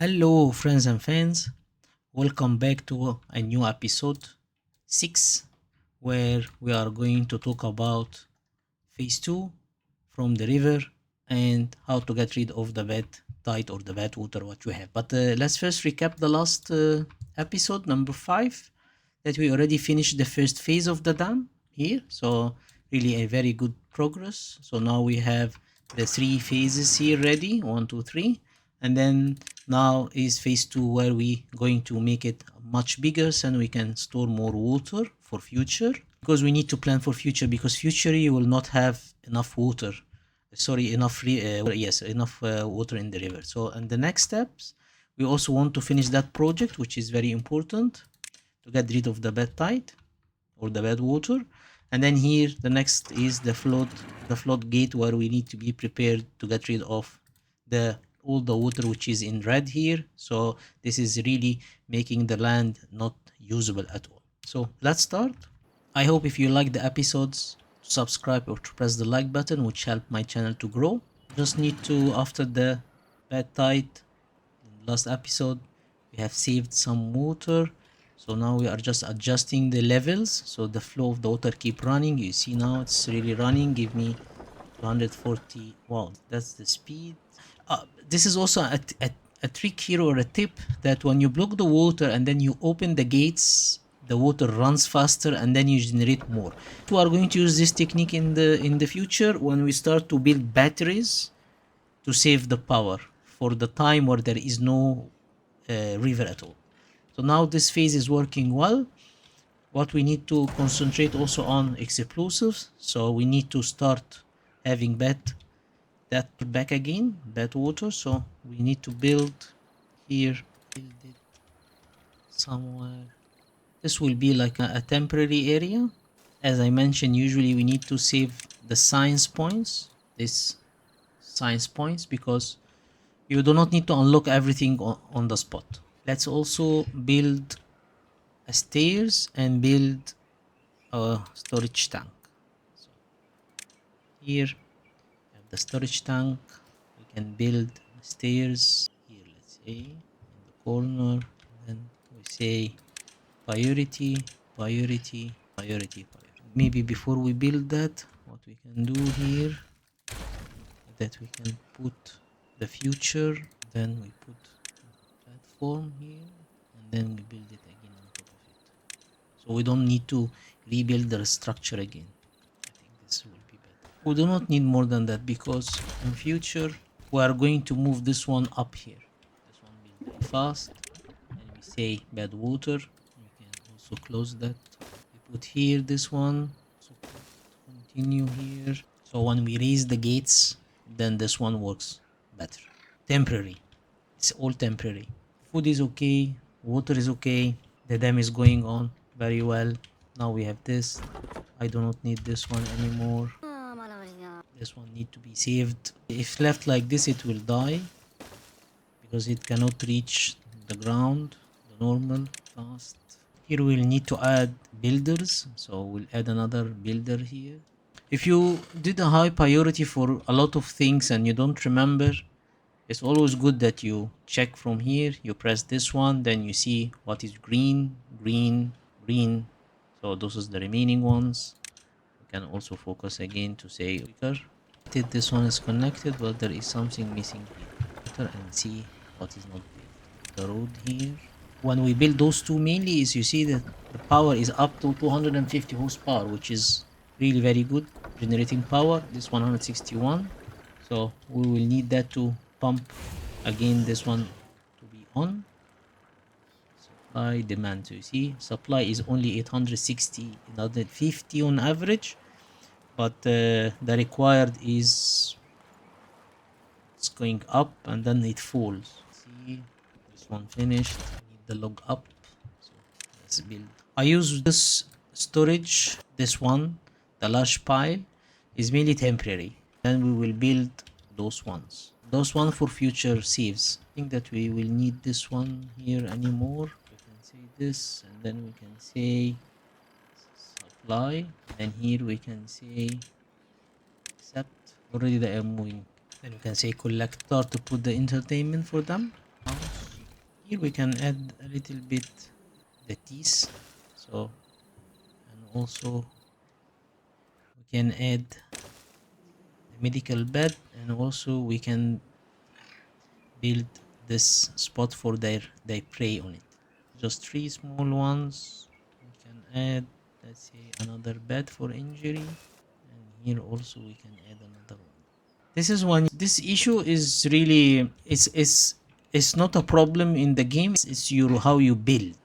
Hello, friends and fans. Welcome back to a new episode 6, where we are going to talk about phase 2 from the river and how to get rid of the bad tide or the bad water what you have. But let's first recap the last episode, number 5, that we already finished the first phase of the dam here. So, really a very good progress. So, now we have the 3 phases here ready 1, 2, 3. And then now is phase 2 where we going to make it much bigger so we can store more water for future, because we need to plan for future, because future you will not have enough water, enough water in the river. So in the next steps we also want to finish that project, which is very important, to get rid of the bad tide or the bad water. And then here the next is the floodgate, where we need to be prepared to get rid of all the water which is in red here. So this is really making the land not usable at all. So let's start. I hope if you like the episodes, subscribe or to press the like button, which help my channel to grow. Just need to, after the bad tide in the last episode, we have saved some water. So now we are just adjusting the levels, so the flow of the water keep running. You see now it's really running. Give me 240. Wow, that's the speed. This is also a trick here, or a tip, that when you block the water and then you open the gates, the water runs faster and then you generate more. We are going to use this technique in the future when we start to build batteries to save the power for the time where there is no river at all. So now this phase is working well. What we need to concentrate also on explosives. So we need to start having that back again, that water. So we need to build here, build it somewhere. This will be like a temporary area. As I mentioned, usually we need to save the science points, this science points, because you do not need to unlock everything on the spot. Let's also build a stairs and build a storage tank. So here we have the storage tank. We can build stairs here, let's say in the corner, and then we say priority. Maybe before we build that, what we can do here, that we can put the future, then we put platform here, and then we build it again on top of it, so we don't need to rebuild the structure again. I think this will be better. We do not need more than that, because in future we are going to move this one up here. This one will be fast, and we say bad water. We can also close that. We put here this one, so continue here. So when we raise the gates, then this one works better. Temporary, it's all temporary. Food is okay, water is okay, the dam is going on very well. Now we have this. I do not need this one anymore. This one need to be saved. If left like this, it will die, because it cannot reach the ground, the normal fast. Here we'll need to add builders, so we'll add another builder here. If you did a high priority for a lot of things and you don't remember, it's always good that you check from here. You press this one, then you see what is green. So those is the remaining ones. You can also focus again to say quicker. This one is connected, but there is something missing here. And see what is not built. The road here. When we build those two mainly, is you see that the power is up to 250 horsepower, which is really very good generating power. This 161. So we will need that to pump again this one to be on. Supply, demand. So you see supply is only 860, another 50 on average, but the required is, it's going up and then it falls. See, this one finished. We need the log up. So let's build. I use this storage, this one, the large pile is mainly temporary. Then we will build those ones for future saves. I think that we will need this one here anymore. We can say this, and then we can say supply, and here we can say accept. Already they are moving. Then we can say collector to put the entertainment for them. House. Here we can add a little bit the teeth. So, and also we can add the medical bed, and also we can build this spot for their prey on it. Just three small ones. We can add, let's say, another bed for injury, and here also we can add another one. This issue is really, it's not a problem in the game. It's your how you build.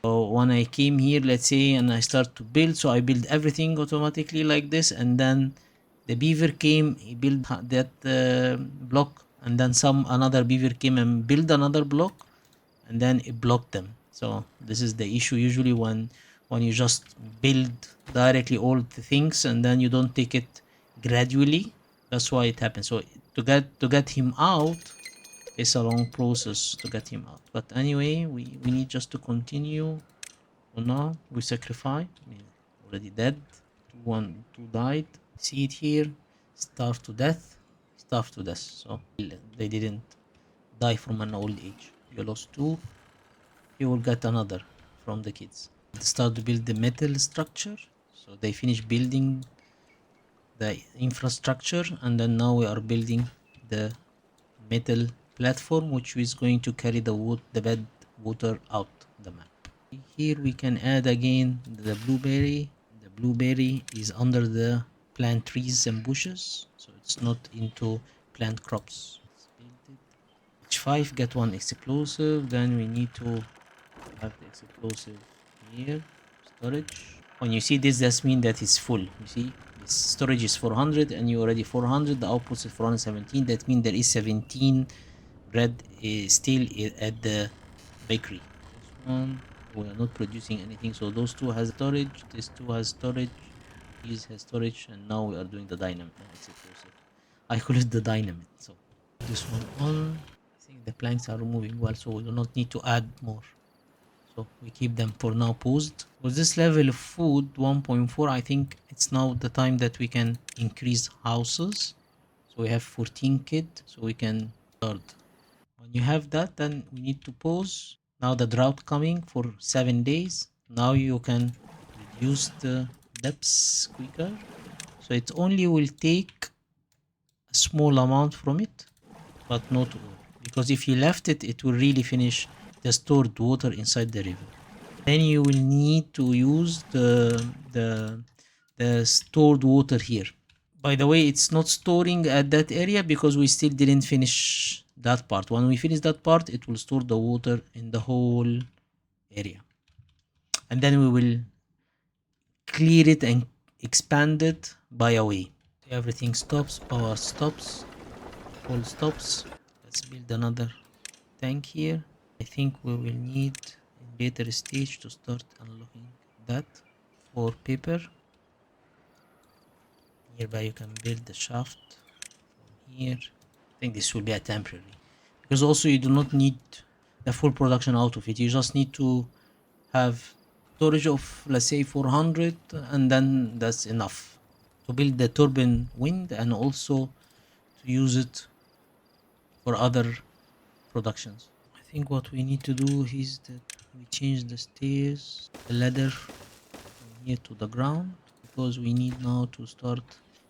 So when I came here, let's say, and I start to build, so I build everything automatically like this, and then the beaver came, he built that block, and then another beaver came and built another block, and then it blocked them. So this is the issue usually when you just build directly all the things and then you don't take it gradually. That's why it happens. So to get him out, it's a long process to get him out. But anyway, we need just to continue. So now we sacrifice. Already dead. Two died. See it here. Starve to death. Starve to death. So they didn't die from an old age. You lost two. You will get another from the kids. They start to build the metal structure. So they finish building the infrastructure, and then now we are building the metal platform which is going to carry the bed water out the map. Here we can add again the blueberry. The blueberry is under the plant trees and bushes, so it's not into plant crops. Let's build it. H5 get one explosive, then we need to have the explosive here. Storage. When you see this, that means that it's full. You see, this storage is 400 and you already 400. The output is 417. That means there is 17 bread still at the bakery. This one, we are not producing anything, so those two has storage. This two has storage. These has storage, and now we are doing the dynamite. Explosive. I call it the dynamite. So this one on. I think the planks are moving well, so we do not need to add more. So we keep them for now paused. With this level of food 1.4, I think it's now the time that we can increase houses. So we have 14 kids, so we can start. When you have that, then we need to pause. Now the drought coming for 7 days. Now you can reduce the depths quicker. So it only will take a small amount from it, but not all. Because if you left it, it will really finish the stored water inside the river. Then you will need to use the stored water here. By the way, it's not storing at that area because we still didn't finish that part. When we finish that part, it will store the water in the whole area, and then we will clear it and expand it by a way. Everything stops, power stops, all stops. Let's build another tank here. I think we will need in later stage to start unlocking that for paper. Hereby you can build the shaft from here. I think this will be a temporary, because also you do not need the full production out of it. You just need to have storage of, let's say, 400, and then that's enough to build the turbine wind and also to use it for other productions. I think what we need to do is that we change the stairs, the ladder from here to the ground, because we need now to start.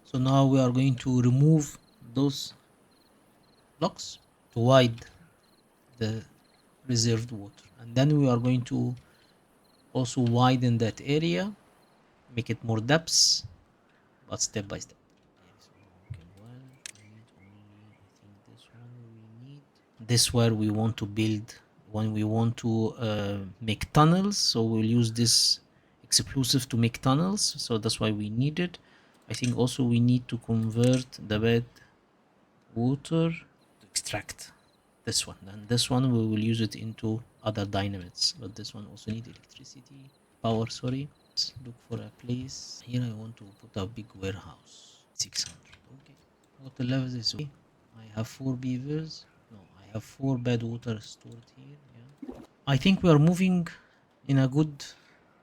So now we are going to remove those blocks to widen the reserved water, and then we are going to also widen that area, make it more depths, but step by step. This where we want to build when we want to make tunnels, so we'll use this explosive to make tunnels, so that's why we need it. I think also we need to convert the bed water to extract this one, and this one we will use it into other dynamites, but this one also need electricity power. Sorry, let's look for a place here. I want to put a big warehouse. 600. Okay, water levels is okay. I have 4 beavers. No, I have 4 bed water stored here. Yeah, I think we are moving in a good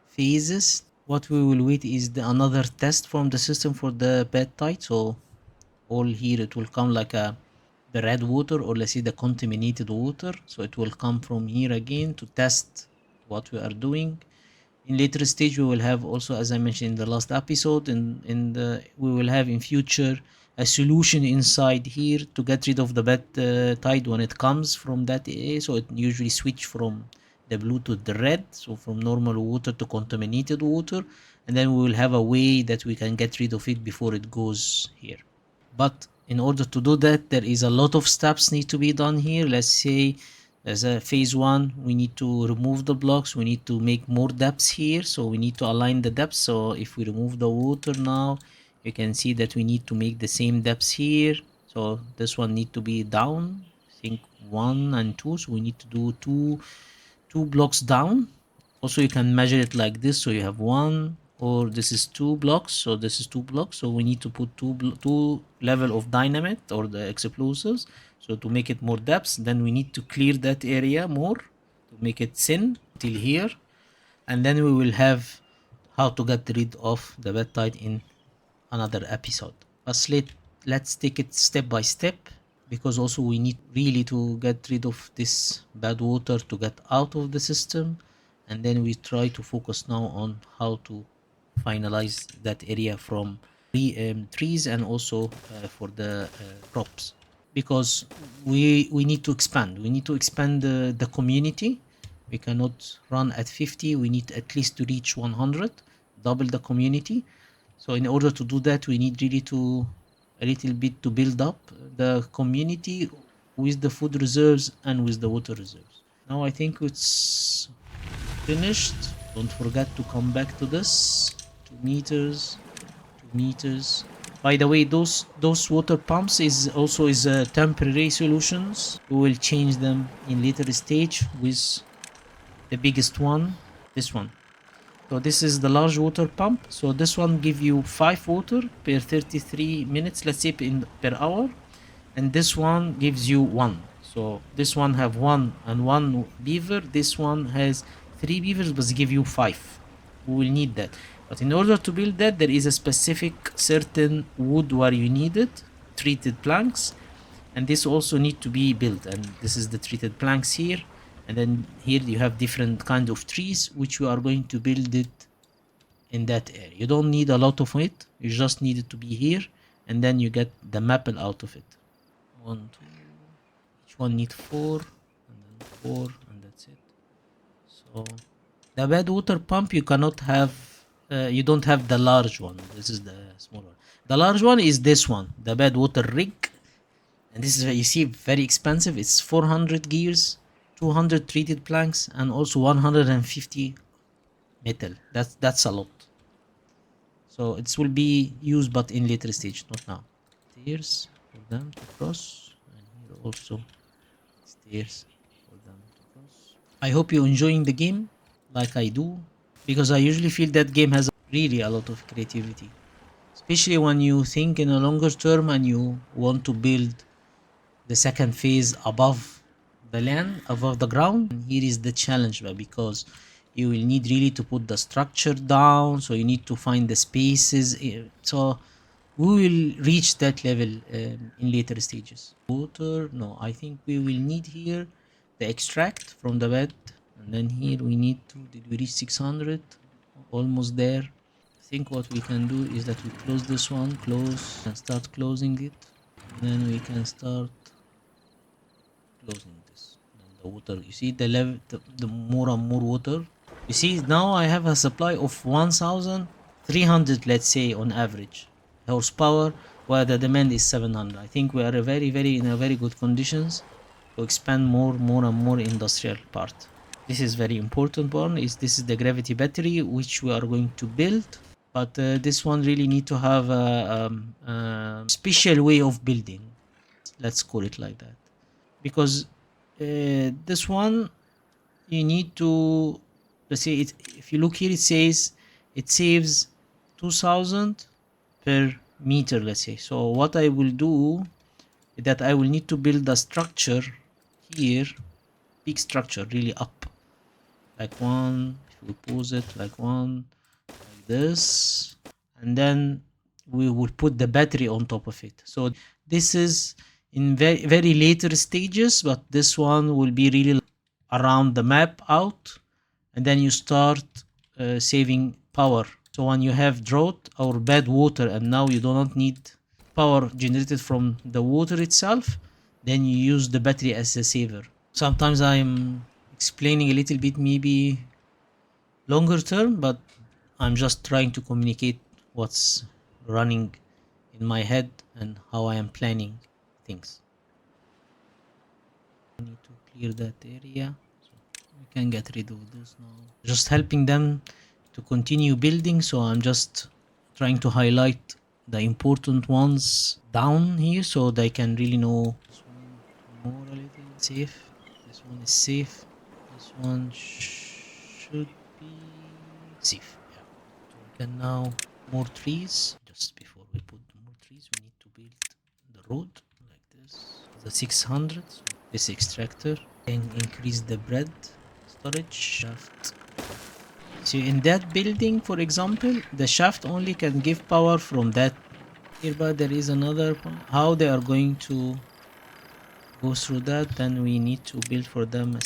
phases. What we will wait is another test from the system for the bed type. So all here it will come like a the red water, or let's say the contaminated water. So it will come from here again to test what we are doing. In later stage we will have also, as I mentioned in the last episode, we will have in future a solution inside here to get rid of the bad tide when it comes from that area. So it usually switch from the blue to the red, so from normal water to contaminated water, and then we will have a way that we can get rid of it before it goes here. But in order to do that, there is a lot of steps need to be done here. Let's say as a phase one, we need to remove the blocks. We need to make more depths here. So we need to align the depths. So if we remove the water now, you can see that we need to make the same depths here. So this one need to be down, I think 1 and 2. So we need to do two blocks down. Also you can measure it like this, so you have one, or this is 2 blocks, so this is 2 blocks, so we need to put two level of dynamite or the explosives, so to make it more depth. Then we need to clear that area more to make it thin till here, and then we will have how to get rid of the bad tide in another episode. But let's take it step by step, because also we need really to get rid of this bad water to get out of the system, and then we try to focus now on how to finalize that area from trees, and also for the crops, because we need to expand the community. We cannot run at 50, we need at least to reach 100, double the community. So in order to do that, we need really to a little bit to build up the community with the food reserves and with the water reserves. Now I think it's finished. Don't forget to come back to this. 2 meters, 2 meters. By the way, those water pumps is also a temporary solutions. We will change them in later stage with the biggest one, this one. So this is the large water pump. So this one give you 5 water per 33 minutes, let's say per hour, and this one gives you 1. So this one have 1 and 1 beaver. This one has 3 beavers, but give you 5. We will need that. But in order to build that, there is a specific certain wood where you need it, treated planks, and this also need to be built. And this is the treated planks here. And then here you have different kind of trees, which we are going to build it in that area. You don't need a lot of it, you just need it to be here, and then you get the maple out of it. 1, 2, each one need 4, and then 4, and that's it. So the bad water pump, you cannot have, you don't have the large one. This is the small one. The large one is this one, the bad water rig, and this is, you see, very expensive. It's 400 gears, 200 treated planks, and also 150 metal. That's a lot. So it will be used, but in later stage, not now. Stairs for them to cross, and here also stairs for them to cross. I hope you're enjoying the game like I do, because I usually feel that game has really a lot of creativity, especially when you think in a longer term and you want to build the second phase above the land, above the ground. And here is the challenge, because you will need really to put the structure down, so you need to find the spaces. So we will reach that level in later stages. Water, no, I think we will need here the extract from the bed, and then here we need to, did we reach 600? Almost there. I think what we can do is that we close this one, close, and start closing it, and then we can start closing this. And the water, you see the level, the more and more water. You see, now I have a supply of 1300, let's say, on average horsepower, while the demand is 700. I think we are in a very good conditions to expand more and more industrial part. This is very important one. This is the gravity battery which we are going to build, but this one really need to have a special way of building. Let's call it like that, because this one you need to, let's say, it, if you look here, it says it saves 2000 per meter, let's say. So what I will do is that I will need to build a structure here, big structure, really up, like one, if we pose it like one, like this, and then we will put the battery on top of it. So this is in very later stages, but this one will be really around the map out, and then you start saving power. So when you have drought or bad water and now you do not need power generated from the water itself, then you use the battery as a saver. Sometimes I'm explaining a little bit maybe longer term, but I'm just trying to communicate what's running in my head and how I am planning things. I need to clear that area, so we can get rid of those now. Just helping them to continue building, so I'm just trying to highlight the important ones down here so they can really know. This one more a little safe. This one is safe. This one should be safe. Yeah. So we can now more trees. Just before we put more trees, we need to build the road like this. The 600. So this extractor can increase the bread storage shaft. So in that building, for example, the shaft only can give power from that. Hereby there is another point. How they are going to go through that, then we need to build for them a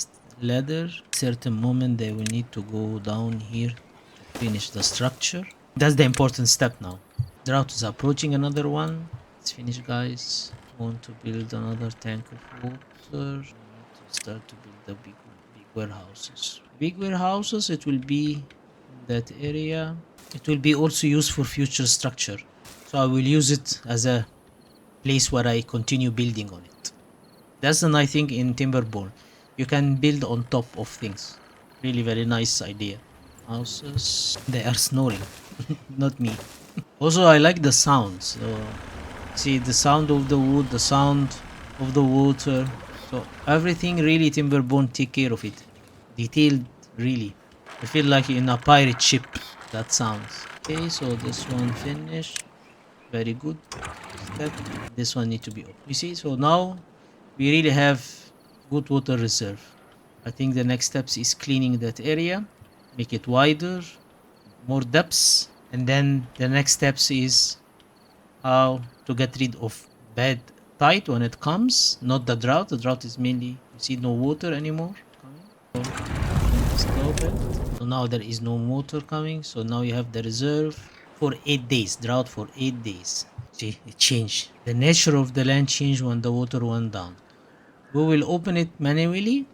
ladder. Certain moment they will need to go down here to finish the structure. That's the important step now. Drought is approaching another one. Let's finish, guys. Want to build another tank of water. We need to start to build the big warehouses. Big warehouses, it will be in that area. It will be also used for future structure. So I will use it as a place where I continue building on it. That's the nice thing in Timberborn. You can build on top of things. Really very nice idea. Houses. They are snoring. Not me. Also, I like the sounds. So, see the sound of the wood, the sound of the water. So everything really Timberborn take care of it. Detailed, really. I feel like in a pirate ship. That sounds. Okay, so this one finished. Very good. Step. This one need to be open. You see, so now we really have good water reserve. I think the next steps is cleaning that area, make it wider, more depths, and then the next steps is how to get rid of bad tide when it comes, not the drought. The drought is mainly you see no water anymore coming. So stop it. So now there is no water coming. So now you have the reserve for 8 days. Drought for 8 days. See, it changed. The nature of the land changed when the water went down. We will open it manually,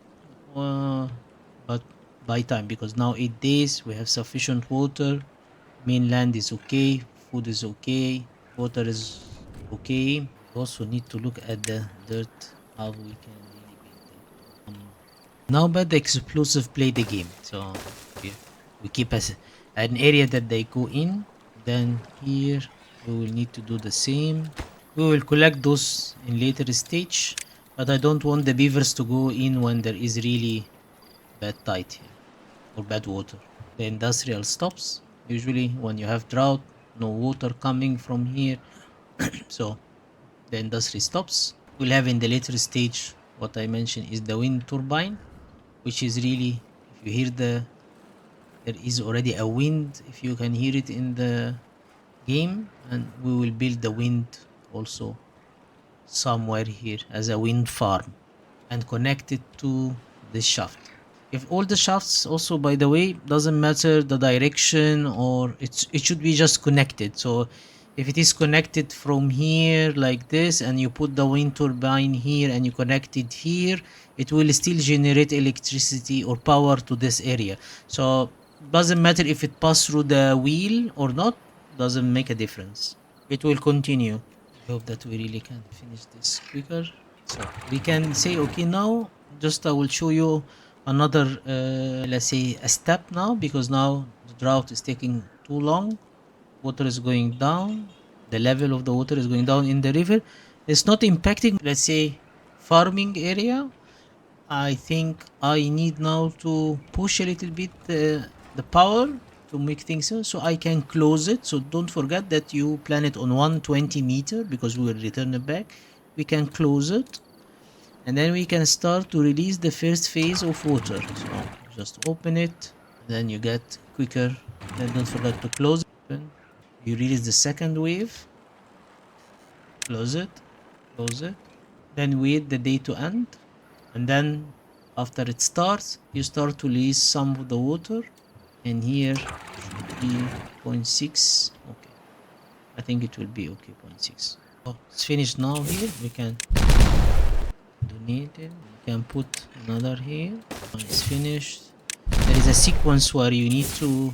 but by time, because now 8 days we have sufficient water. Mainland is okay, food is okay, water is okay. We also need to look at the dirt, how we can really build that. Now but the explosive play the game. So we keep an area that they go in. Then here we will need to do the same. We will collect those in later stage, but I don't want the beavers to go in when there is really bad tide here or bad water. The industrial stops usually when you have drought, no water coming from here. So the industry stops. We'll have in the later stage what I mentioned is the wind turbine, which is really, if you hear there is already a wind, if you can hear it in the game, and we will build the wind also somewhere here as a wind farm and connect it to this shaft. If all the shafts also, by the way, doesn't matter the direction, or it should be just connected. So if it is connected from here like this and you put the wind turbine here and you connect it here, it will still generate electricity or power to this area. So doesn't matter if it passes through the wheel or not, doesn't make a difference. It will continue. I hope that we really can finish this quicker. So we can say, okay, now just I will show you another, let's say a step now, because now the drought is taking too long. Water is going down. The level of the water is going down in the river. It's not impacting, let's say, farming area. I think I need now to push a little bit the power to make things so I can close it. So don't forget that you plan it on 120 meter because we will return it back. We can close it and then we can start to release the first phase of water. So just open it, then you get quicker. Then don't forget to close it. You release the second wave, close it, close it, then wait the day to end, and then after it starts, you start to release some of the water, and here should be 0.6. Okay, I think it will be okay, 0.6. Oh, it's finished now. Here we can donate it. We can put another here. It's finished. There is a sequence where you need to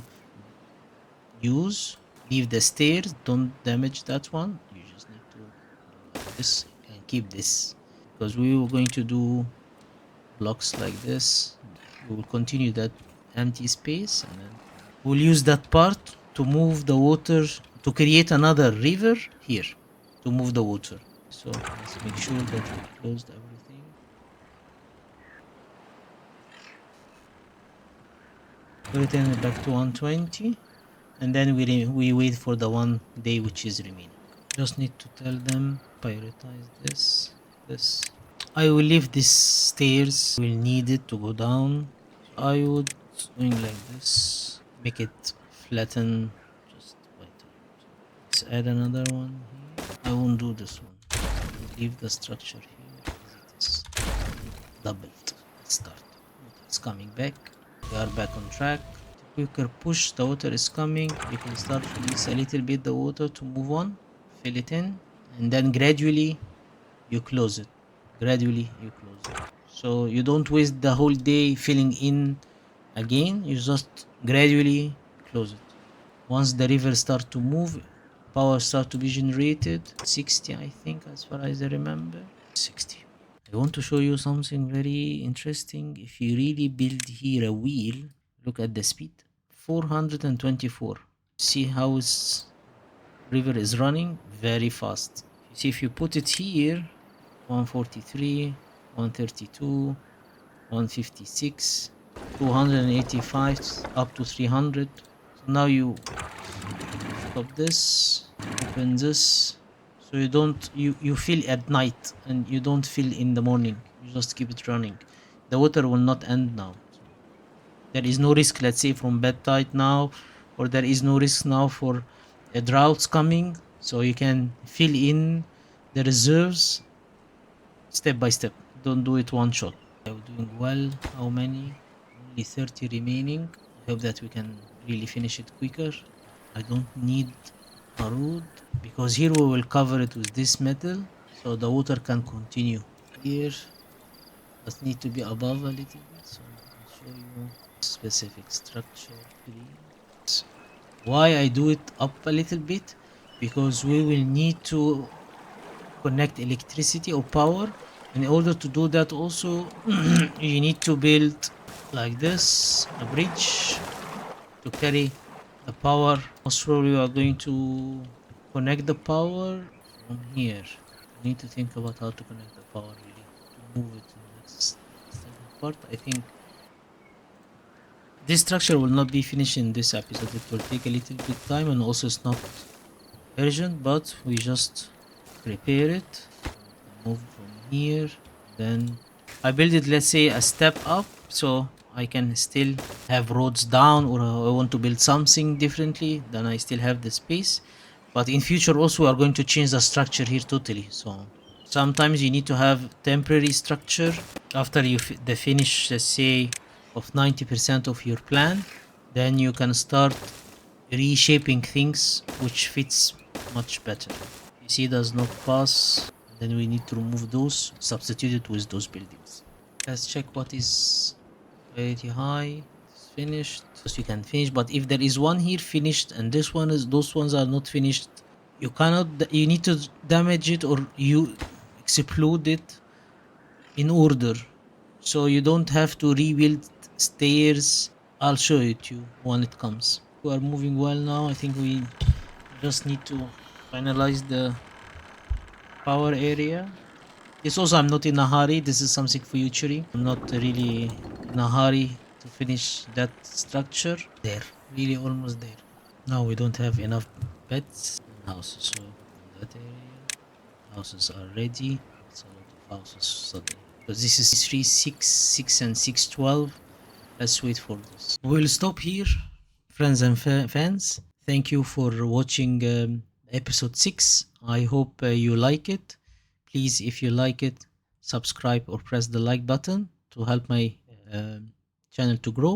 use, leave the stairs, don't damage that one. You just need to do like this and keep this, because we were going to do blocks like this. We will continue that empty space, and then we'll use that part to move the water, to create another river here to move the water. So let's make sure that we closed everything. Everything back to 120, and then we wait for the 1 day which is remaining. Just need to tell them prioritize this. I will leave this stairs, will need it to go down. I would doing like this, make it flatten just by time. So let's add another one here. I won't do this one. I will leave the structure here as it is. Doubled. Let's start. Water is coming back. We are back on track. The quicker push the water is coming, you can start to release a little bit the water to move on, fill it in, and then gradually you close it. Gradually you close it. So you don't waste the whole day filling in again, you just gradually close it. Once the river start to move, power start to be generated. 60, I think, as far as I remember. 60. I want to show you something very interesting. If you really build here a wheel, look at the speed, 424. See how this river is running very fast. You see, if you put it here, 143, 132, 156, 285, up to 300. So now you stop this, open this, so you fill at night and you don't fill in the morning. You just keep it running. The water will not end now. So there is no risk, let's say, from bad tide now, or there is no risk now for droughts coming. So you can fill in the reserves step by step. Don't do it one shot. I'm doing well. How many? Only 30 remaining. I hope that we can really finish it quicker. I don't need a road, because here we will cover it with this metal, so the water can continue. Here just need to be above a little bit, so I'll show you specific structure. Why I do it up a little bit? Because we will need to connect electricity or power. In order to do that also, you need to build like this, a bridge to carry the power. Most probably we are going to connect the power from here. We need to think about how to connect the power really, to move it to the next part. I think this structure will not be finished in this episode. It will take a little bit time, and also it's not urgent, but we just prepare it. Move from here, then I build it, let's say, a step up, so I can still have roads down, or I want to build something differently, then I still have the space. But in future also we are going to change the structure here totally. So sometimes you need to have temporary structure after you the finish, let's say, of 90% of your plan. Then you can start reshaping things which fits much better. You see, does not pass. Then we need to remove those, substitute it with those buildings. Let's check what is priority high. It's finished. So you can finish, but if there is one here finished and this one is, those ones are not finished, you cannot, you need to damage it or you explode it in order, so you don't have to rebuild stairs. I'll show it to you when it comes. We are moving well now. I think we just need to finalize the power area. This also, I'm not in a hurry. This is something future. I'm not really in a hurry to finish that structure. There, really almost there. Now we don't have enough beds and houses, so in that area, houses are ready. It's a lot of houses suddenly, because this is 3, 6, 6 and 6, 12. Let's wait for this. We'll stop here, friends and fans. Thank you for watching episode 6. I hope you like it. Please, if you like it, subscribe or press the like button to help my channel to grow.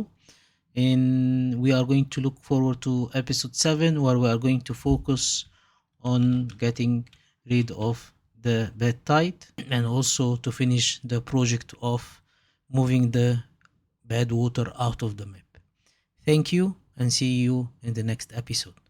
And we are going to look forward to episode 7, where we are going to focus on getting rid of the bad tide and also to finish the project of moving the bad water out of the map. Thank you and see you in the next episode.